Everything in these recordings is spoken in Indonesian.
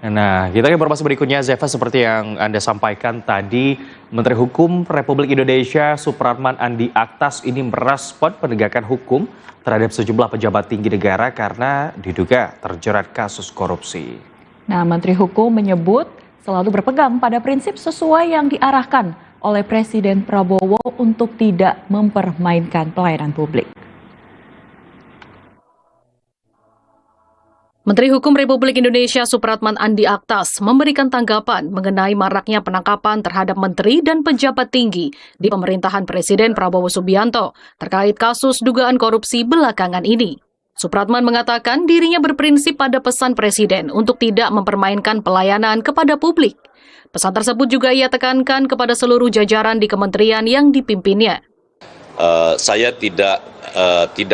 Nah, kita ke informasi berikutnya, Zeva, seperti yang Anda sampaikan tadi, Menteri Hukum Republik Indonesia Supratman Andi Aktas ini merespon penegakan hukum terhadap sejumlah pejabat tinggi negara karena diduga terjerat kasus korupsi. Nah, Menteri Hukum menyebut selalu berpegang pada prinsip sesuai yang diarahkan oleh Presiden Prabowo untuk tidak mempermainkan pelayanan publik. Menteri Hukum Republik Indonesia Supratman Andi Aktas memberikan tanggapan mengenai maraknya penangkapan terhadap menteri dan pejabat tinggi di pemerintahan Presiden Prabowo Subianto terkait kasus dugaan korupsi belakangan ini. Supratman mengatakan dirinya berprinsip pada pesan Presiden untuk tidak mempermainkan pelayanan kepada publik. Pesan tersebut juga ia tekankan kepada seluruh jajaran di kementerian yang dipimpinnya. Saya tidak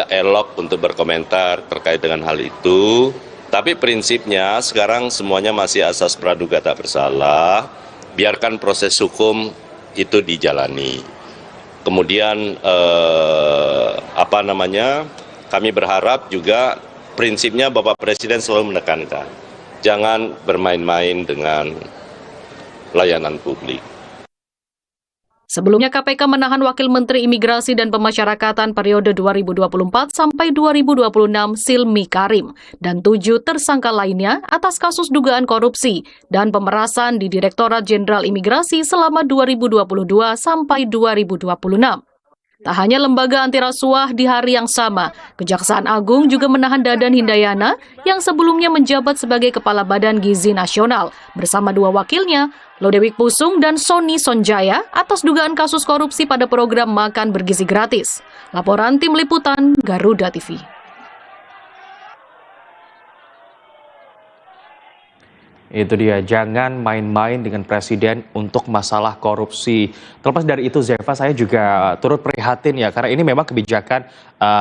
elok untuk berkomentar terkait dengan hal itu. Tapi prinsipnya sekarang semuanya masih asas praduga tak bersalah, biarkan proses hukum itu dijalani. Kemudian kami berharap juga prinsipnya Bapak Presiden selalu menekankan, jangan bermain-main dengan layanan publik. Sebelumnya KPK menahan Wakil Menteri Imigrasi dan Pemasyarakatan periode 2024 sampai 2026 Silmi Karim dan 7 tersangka lainnya atas kasus dugaan korupsi dan pemerasan di Direktorat Jenderal Imigrasi selama 2022 sampai 2026. Tak hanya lembaga anti rasuah di hari yang sama, Kejaksaan Agung juga menahan Dadan Hindayana yang sebelumnya menjabat sebagai Kepala Badan Gizi Nasional bersama 2 wakilnya, Lodewijk Pusung dan Sony Sonjaya atas dugaan kasus korupsi pada program makan bergizi gratis. Laporan Tim Liputan Garuda TV. Itu dia, jangan main-main dengan Presiden untuk masalah korupsi. Terlepas dari itu, Zeva, saya juga turut prihatin ya, karena ini memang kebijakan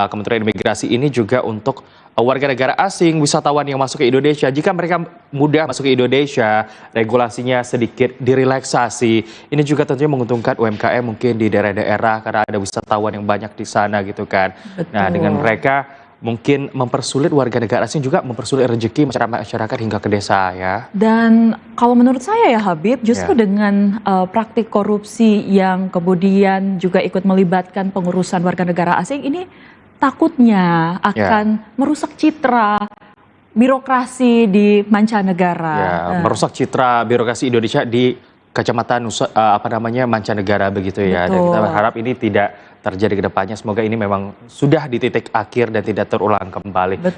Kementerian Imigrasi ini juga untuk warga negara asing, wisatawan yang masuk ke Indonesia. Jika mereka mudah masuk ke Indonesia, regulasinya sedikit direlaksasi. Ini juga tentunya menguntungkan UMKM mungkin di daerah-daerah karena ada wisatawan yang banyak di sana gitu kan. Betul. Nah, dengan mereka mungkin mempersulit warga negara asing juga mempersulit rezeki masyarakat hingga ke desa ya. Dan kalau menurut saya ya Habib, justru dengan praktik korupsi yang kemudian juga ikut melibatkan pengurusan warga negara asing ini takutnya akan merusak citra birokrasi di mancanegara. Ya, merusak citra birokrasi Indonesia di kacamata mancanegara begitu ya. Dan Betul. kita berharap ini tidak terjadi ke depannya. Semoga ini memang sudah di titik akhir dan tidak terulang kembali. Betul.